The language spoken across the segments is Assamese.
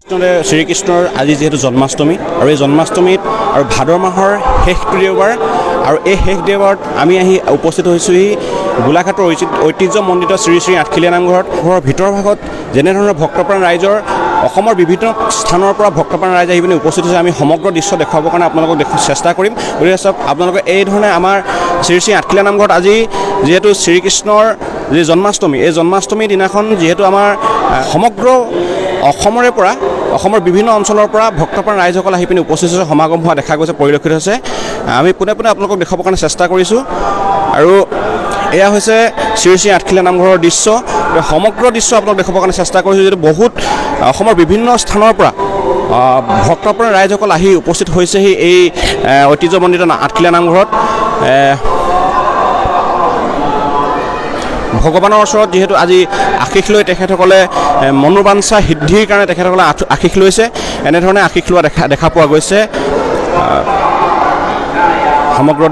শ্ৰীকৃষ্ণৰ আজি যিহেতু জন্মাষ্টমী আৰু এই জন্মাষ্টমীত আৰু ভাদ মাহৰ শেষটো দেওবাৰ আৰু এই শেষ দেওবাৰত আমি আহি উপস্থিত হৈছোঁহি গোলাঘাটৰ ঐতিহ্যমণ্ডিত শ্ৰী শ্ৰী আঠখেলীয়া নামঘৰত। ঘৰৰ ভিতৰ ভাগত যেনেধৰণৰ ভক্তপ্ৰাণ ৰাইজৰ অসমৰ বিভিন্ন স্থানৰ পৰা ভক্তপ্ৰাণ ৰাইজ আহি পিনে উপস্থিত হৈছে। আমি সমগ্ৰ দৃশ্য দেখুৱাবৰ কাৰণে আপোনালোকক চেষ্টা কৰিম। গতিকে চাওক আপোনালোকে এই ধৰণে আমাৰ শ্ৰী শ্ৰী আঠখেলীয়া নামঘৰত আজি যিহেতু শ্ৰীকৃষ্ণৰ যি জন্মাষ্টমী, এই জন্মাষ্টমীৰ দিনাখন যিহেতু আমাৰ সমগ্ৰ অসমৰে পৰা অসমৰ বিভিন্ন অঞ্চলৰ পৰা ভক্তপ্ৰাণ ৰাইজসকল আহি পিনে উপস্থিত হৈছে, সমাগম হোৱা দেখা গৈছে, পৰিলক্ষিত হৈছে। আমি পোনে পোনে আপোনালোকক দেখুৱাবৰ কাৰণে চেষ্টা কৰিছোঁ। আৰু এয়া হৈছে শ্ৰী শ্ৰী আঠখেলীয়া নামঘৰৰ দৃশ্য। সমগ্ৰ দৃশ্য আপোনালোক দেখুৱাবৰ কাৰণে চেষ্টা কৰিছোঁ, যিহেতু বহুত অসমৰ বিভিন্ন স্থানৰ পৰা ভক্তপ্ৰাণ ৰাইজসকল আহি উপস্থিত হৈছেহি এই ঐতিহ্যমণ্ডিত আঠখেলীয়া নামঘৰত। ভগৱানৰ ওচৰত যিহেতু আজি আশীষ লৈ তেখেতসকলে মনোবাঞ্ছা সিদ্ধিৰ কাৰণে তেখেতসকলে আশীষ লৈছে। এনেধৰণে আশীষ লোৱা দেখা পোৱা গৈছে। সমগ্ৰ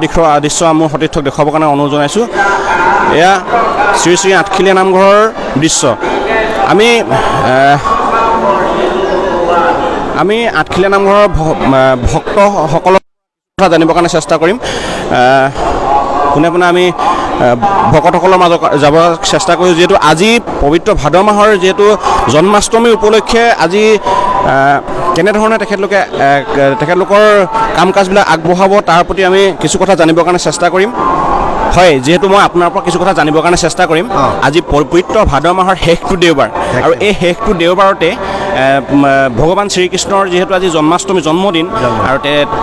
দৃশ্য মোৰ সতীৰ্থক দেখুৱাবৰ কাৰণে অনুৰোধ জনাইছোঁ। এয়া শ্ৰী শ্ৰী আঠখেলীয়া নামঘৰৰ দৃশ্য। আমি আঠখেলীয়া নামঘৰৰ ভক্তসকলৰ কথা জানিবৰ কাৰণে চেষ্টা কৰিম। পোনে পোনে আমি ভকতসকলৰ মাজত যাব চেষ্টা কৰিছোঁ, যিহেতু আজি পবিত্ৰ ভাদ মাহৰ যিহেতু জন্মাষ্টমী উপলক্ষে আজি কেনেধৰণে তেখেতলোকৰ কাম কাজবিলাক আগবঢ়াব তাৰ প্ৰতি আমি কিছু কথা জানিবৰ কাৰণে চেষ্টা কৰিম। হয়, যিহেতু মই আপোনাৰ পৰা কিছু কথা জানিবৰ কাৰণে চেষ্টা কৰিম। আজি পবিত্ৰ ভাদ মাহৰ শেষটো দেওবাৰ আৰু এই শেষটো দেওবাৰতে ভগৱান শ্ৰীকৃষ্ণৰ যিহেতু আজি জন্মাষ্টমী জন্মদিন আৰু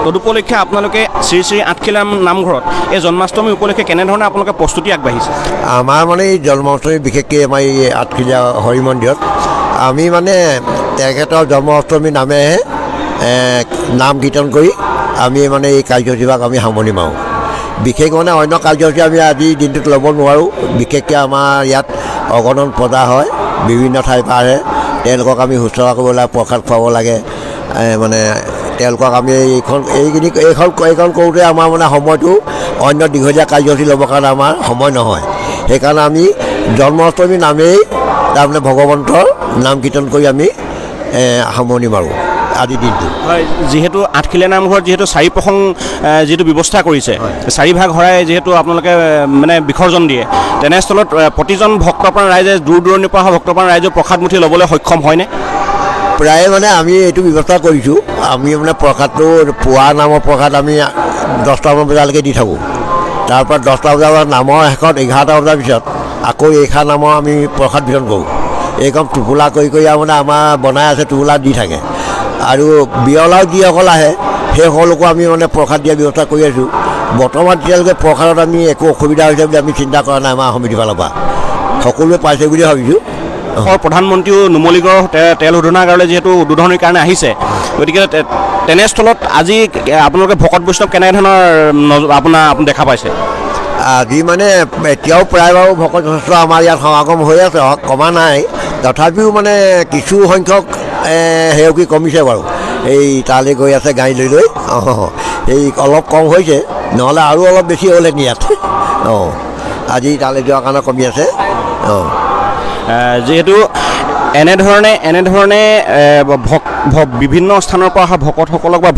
তদুপলক্ষে আপোনালোকে শ্ৰী শ্ৰী আঠখেলীয়া নামঘৰত এই জন্মাষ্টমী উপলক্ষে কেনেধৰণে আপোনালোকে প্ৰস্তুতি আগবাঢ়িছে? আমাৰ মানে এই জন্মাষ্টমী বিশেষকৈ আমাৰ এই আঠখেলীয়া হৰি মন্দিৰত আমি মানে তেখেতৰ জন্মাষ্টমী নামেহে নাম কীৰ্তন কৰি আমি মানে এই কাৰ্যসূচীভাগ আমি সামৰণি মাৰোঁ। বিশেষ মানে অন্য কাৰ্যসূচী আমি আজিৰ দিনটোত ল'ব নোৱাৰোঁ। বিশেষকৈ আমাৰ ইয়াত অগণন পূজা হয়, বিভিন্ন ঠাইৰ পৰা আহে, তেওঁলোকক আমি শুশ্ৰূষা কৰিব লাগে, প্ৰসাদ খুৱাব লাগে। মানে তেওঁলোকক আমি এইখন কৰোঁতে আমাৰ মানে সময়টো অন্য দীঘলীয়া কাৰ্যসূচী ল'বৰ কাৰণে আমাৰ সময় নহয়। সেইকাৰণে আমি জন্মাষ্টমী নামেই তাৰমানে ভগৱন্তৰ নাম কীৰ্তন কৰি আমি সামৰণি মাৰোঁ আজিৰ দিনটো। হয়, যিহেতু আঠখেলীয়া নামঘৰত যিহেতু চাৰি প্ৰসং যিটো ব্যৱস্থা কৰিছে, চাৰিভাগ হৰাই যিহেতু আপোনালোকে মানে বিসৰ্জন দিয়ে, তেনেস্থলত প্ৰতিজন ভক্তপ্ৰাণ ৰাইজে দূৰ দূৰণিৰ পৰা অহা ভক্তপ্ৰাণ ৰাইজে প্ৰসাদমুঠি ল'বলৈ সক্ষম হয়নে? প্ৰায় মানে আমি এইটো ব্যৱস্থা কৰিছোঁ। আমি মানে প্ৰসাদটো পুৱা নামৰ প্ৰসাদ আমি 10টামান বজালৈকে দি থাকোঁ। তাৰপৰা 10টা বজাৰ নামৰ শেষত 11টা বজাৰ পিছত আকৌ এইষাৰ নামৰ আমি প্ৰসাদ বিতৰণ কৰোঁ। এইখন টোপোলা কৰি মানে আমাৰ বনাই আছে, টোপোলা দি থাকে। আৰু বিয়লাও যিসকল আহে সেই সকলোকো আমি মানে প্ৰসাদ দিয়াৰ ব্যৱস্থা কৰি আছোঁ। বৰ্তমান তেতিয়ালৈকে প্ৰসাদত আমি একো অসুবিধা হৈছে বুলি আমি চিন্তা কৰা নাই। আমাৰ সমিতিৰ ফালৰ পৰা সকলোৱে পাইছে বুলি ভাবিছোঁ। প্ৰধানমন্ত্ৰীও নুমলীগড় তেল শোধনাগাৰলৈ যিহেতু উদ্বোধনীৰ কাৰণে আহিছে, গতিকে তেনেস্থলত আজি আপোনালোকে ভকত বৈষ্ণৱ কেনেধৰণৰ আপুনি দেখা পাইছে? আজি মানে এতিয়াও প্ৰায় বাৰু ভকত যথেষ্ট আমাৰ ইয়াত সমাগম হৈ আছে, কমা নাই। তথাপিও মানে কিছু সংখ্যক সেউকি কমিছে বাৰু। এই তালৈ গৈ আছে গাড়ী লৈ এই অলপ কম হৈছে, নহ'লে আৰু অলপ বেছি হ'লে ইয়াত আজি তালৈ যোৱাৰ কাৰণে কমি আছে। যিহেতু এনেধৰণে বিভিন্ন স্থানৰ পৰা অহা ভকতসকলক বা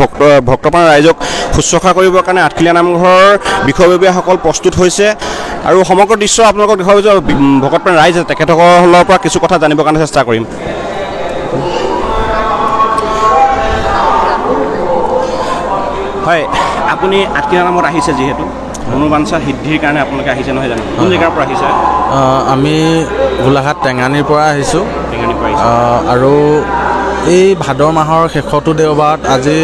ভক্তপ্ৰাণ ৰাইজক শুশ্ৰূষা কৰিবৰ কাৰণে আঠখেলীয়া নামঘৰৰ বিষয়ববীয়াসকল প্ৰস্তুত হৈছে। আৰু সমগ্ৰ দৃশ্য আপোনালোকক দেখুওৱা হৈছে। ভকতপ্ৰাণ ৰাইজ তেখেতসকলৰ পৰা কিছু কথা জানিবৰ কাৰণে চেষ্টা কৰিম। হয়, আপুনি আঠখেলীয়া নামত আহিছে, যিহেতু মনোবাঞ্ছা সিদ্ধিৰ কাৰণে আপোনালোকে আহিছে নহয় জানো? কোন জেগাৰ পৰা আহিছে? আমি গোলাঘাট টেঙানীৰ পৰা আহিছোঁ। আৰু এই ভাদ মাহৰ শেষৰটো দেওবাৰত আজি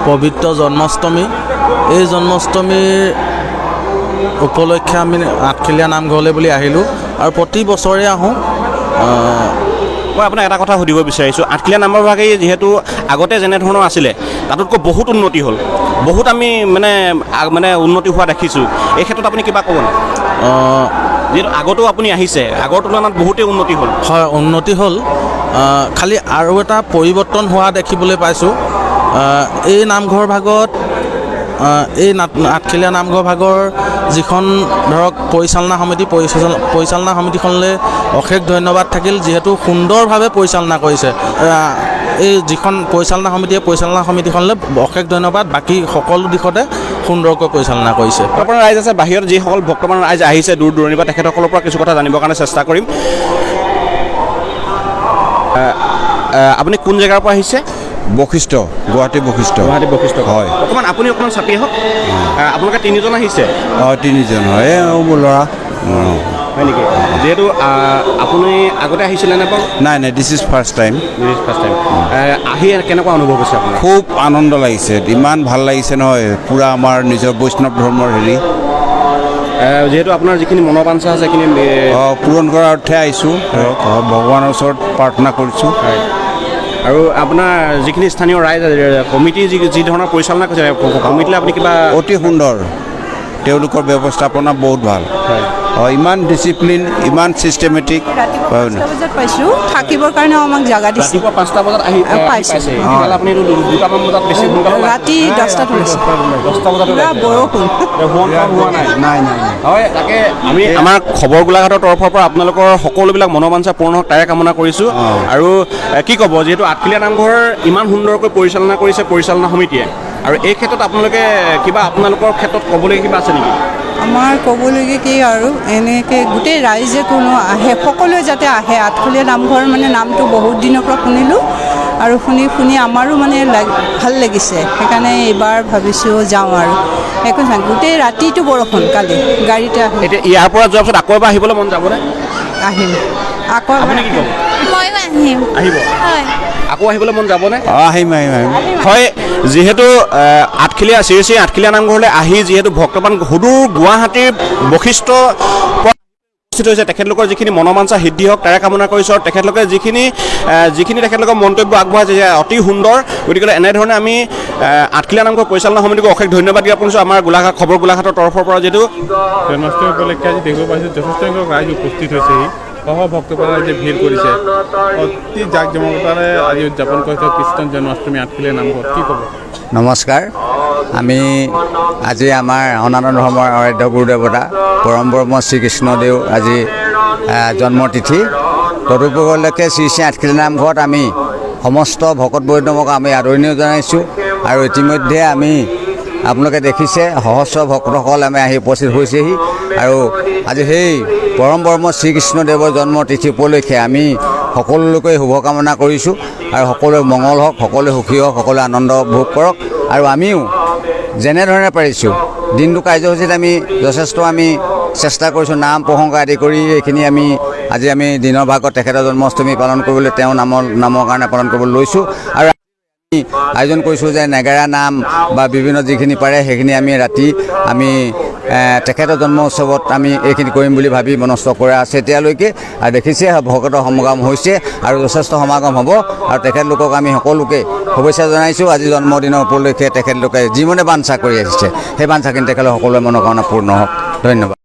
পবিত্ৰ জন্মাষ্টমী। এই জন্মাষ্টমীৰ উপলক্ষে আমি আঠখেলীয়া নামঘৰলৈ বুলি আহিলোঁ আৰু প্ৰতি বছৰে আহোঁ। মই আপোনাক এটা কথা সুধিব বিচাৰিছোঁ, আঠখেলীয়া নামভাগেই যিহেতু আগতে যেনেধৰণৰ আছিলে তাতোতকৈ বহুত উন্নতি হ'ল, বহুত আমি মানে উন্নতি হোৱা দেখিছোঁ। এই ক্ষেত্ৰত আপুনি কিবা ক'ব? যিহেতু আগতো আপুনি আহিছে, আগৰ তুলনাত বহুতেই উন্নতি হ'ল। হয়, উন্নতি হ'ল। খালি আৰু এটা পৰিৱৰ্তন হোৱা দেখিবলৈ পাইছোঁ। এই নামঘৰ ভাগত এই আঠখেলীয়া নামঘৰ ভাগৰ যিখন ধৰক পৰিচালনা সমিতিখনলৈ অশেষ ধন্যবাদ থাকিল, যিহেতু সুন্দৰভাৱে পৰিচালনা কৰিছে। এই যিখন পৰিচালনা সমিতিখনলৈ অশেষ ধন্যবাদ। বাকী সকলো দিশতে সুন্দৰকৈ পৰিচালনা কৰিছে। আপোনাৰ ৰাইজ আছে বাহিৰত যিসকল ভক্তমান ৰাইজ আহিছে দূৰ দূৰণিৰ পৰা তেখেতসকলৰ পৰা কিছু কথা জানিবৰ কাৰণে চেষ্টা কৰিম। আপুনি কোন জেগাৰ পৰা আহিছে? বশিষ্ঠ, গুৱাহাটী বশিষ্ঠ। গুৱাহাটী বশিষ্ঠ হয়। আপুনি অকণমান চাপি আহক। আপোনালোকে তিনিজন আহিছে? তিনিজন হয়, মোৰ ল'ৰা। হয় নেকি? যিহেতু আপুনি আগতে আহিছিলে নে বাৰু? নাই this is first time. First time আহি কেনেকুৱা অনুভৱ হৈছে আপোনাৰ? খুব আনন্দ লাগিছে, ইমান ভাল লাগিছে নহয়, পূৰা আমাৰ নিজৰ বৈষ্ণৱ ধৰ্মৰ হেৰি। যিহেতু আপোনাৰ যিখিনি মনোবাঞ্ছা আছে সেইখিনি পূৰণ কৰাৰ অৰ্থে আহিছোঁ, ভগৱানৰ ওচৰত প্ৰাৰ্থনা কৰিছোঁ। আৰু আপোনাৰ যিখিনি স্থানীয় ৰাইজ কমিটি যি ধৰণৰ পৰিচালনা কৰিছে কমিটিলৈ আপুনি কিবা? অতি সুন্দৰ, তেওঁলোকৰ ব্যৱস্থাপনা বহুত ভাল। ইমান ডিচিপ্লিন, ইমান ছিষ্টেমেটিক। ৰাতিপুৱা 5টা বজাত পাইছোঁ, থাকিবৰ কাৰণেও আমাক জাগা দিছে। ৰাতিপুৱা 5টা বজাত পাইছে। আপুনি 2টামান বজাত বেছি সোনকালে ৰাতি 10টাত ওলাইছে। 10টা বজাত পুৰা বৰষুণ। হোৱা নাই। হয়, তাকে আমি আমাৰ খবৰ গোলাঘাটৰ তৰফৰ পৰা আপোনালোকৰ সকলোবিলাক মনোবাঞ্ছা পূৰ্ণ হওক তাৰে কামনা কৰিছোঁ। আৰু কি ক'ব, যিহেতু আঠখেলীয়া নামঘৰ ইমান সুন্দৰকৈ পৰিচালনা কৰিছে পৰিচালনা সমিতিয়ে, আৰু এই ক্ষেত্ৰত আপোনালোকে কিবা আপোনালোকৰ ক্ষেত্ৰত ক'বলগীয়া কিবা আছে নেকি? আমাৰ ক'বলগীয়া কি আৰু এনেকৈ গোটেই ৰাইজে কোনো আহে, সকলোৱে যাতে আহে। আঠখেলীয়া নামঘৰ মানে নামটো বহুত দিনৰ পৰা শুনিলোঁ, আৰু শুনি আমাৰো মানে ভাল লাগিছে। সেইকাৰণে এইবাৰ ভাবিছোঁ যাওঁ আৰু একো নাই। গোটেই ৰাতিটো বৰষুণ, কালি গাড়ীতে আহিম। এতিয়া ইয়াৰ পৰা যোৱাৰ পিছত আকৌ এবাৰ আহিবলৈ মন যাবনে? আহিম আকৌ আপুনি কি ক'ব? ময়ো আহিম। আহিব? হয়। আকৌ আহিবলৈ মন যাবনে? আহিম। হয়, যিহেতু আঠখেলীয়া শ্ৰী শ্ৰী আঠখেলীয়া নামঘৰলৈ আহি যিহেতু ভক্তবান সুদূৰ গুৱাহাটীৰ বশিষ্ঠ উপস্থিত হৈছে, তেখেতলোকৰ যিখিনি মনোবাঞ্ছা সিদ্ধি হওক তাৰে কামনা কৰিছোঁ। আৰু তেখেতলোকে যিখিনি তেখেতলোকৰ মন্তব্য আগবঢ়াইছে যে অতি সুন্দৰ। গতিকে এনেধৰণে আমি আঠখেলীয়া নামঘৰ পৰিচালনা সমিতিক অশেষ ধন্যবাদ জ্ঞাপন কৰিছোঁ। আমাৰ খবৰ গোলাঘাটৰ তৰফৰ পৰা যিহেতু জন্মাষ্টমী উপলক্ষে আজি দেখিব পাইছোঁ যথেষ্ট সংখ্যক ৰাইজ উপস্থিত হৈছেহি। ভক্তসকলে আজি ভিৰ কৰিছে, অতি জাক জমকতাৰে আজি উদযাপন কৰিছে কৃষ্ণ জন্মাষ্টমী আঠখেলীয়া নামঘৰ। কি ক'ব? নমস্কাৰ। আমি আজি আমাৰ সনাতন ধৰ্মৰ আৰাধ্য গুৰুদেৱতা পৰম ব্ৰহ্ম শ্ৰীকৃষ্ণদেৱ আজি জন্মতিথি। তদুপলক্ষে শ্ৰী শ্ৰী আঠখেলীয়া নামঘৰত আমি সমস্ত ভকত বৈষ্ণৱক আমি আদৰণি জনাইছোঁ। আৰু ইতিমধ্যে আমি আপোনালোকে দেখিছে সহস্ৰ ভক্তসকল আমি আহি উপস্থিত হৈছেহি। আৰু আজি সেই পৰম ব্ৰহ্ম শ্ৰীকৃষ্ণদেৱৰ জন্মতিথি উপলক্ষে আমি সকলো লোকে শুভকামনা কৰিছোঁ। আৰু সকলোৱে মংগল হওক, সকলোৱে সুখী হওক, সকলোৱে আনন্দ ভোগ কৰক। আৰু আমিও যেনেধৰণে পাৰিছোঁ দিনটো কাৰ্যসূচীত আমি যথেষ্ট চেষ্টা কৰিছোঁ, নাম প্ৰসংগ আদি কৰি এইখিনি আজি আমি দিনৰ ভাগত তেখেতৰ জন্মাষ্টমী পালন কৰিবলৈ তেওঁৰ নামৰ কাৰণে পালন কৰিবলৈ লৈছোঁ। আৰু আয়োজন কৰিছোঁ যে নেগেৰা নাম বা বিভিন্ন যিখিনি পাৰে সেইখিনি আমি ৰাতি তেখেতৰ জন্ম উৎসৱত আমি এইখিনি কৰিম বুলি ভাবি মনস্থ কৰা আছে এতিয়ালৈকে। আৰু দেখিছে ভকতৰ সমাগম হৈছে আৰু যথেষ্ট সমাগম হ'ব। আৰু তেখেতলোকক আমি সকলোকে শুভেচ্ছা জনাইছোঁ। আজি জন্মদিনৰ উপলক্ষে তেখেতলোকে যিমানে বাঞ্ছা কৰি আহিছে সেই বাঞ্ছাখিনি তেখেতৰ সকলোৰে মনোকামনা পূৰ্ণ হওক। ধন্যবাদ।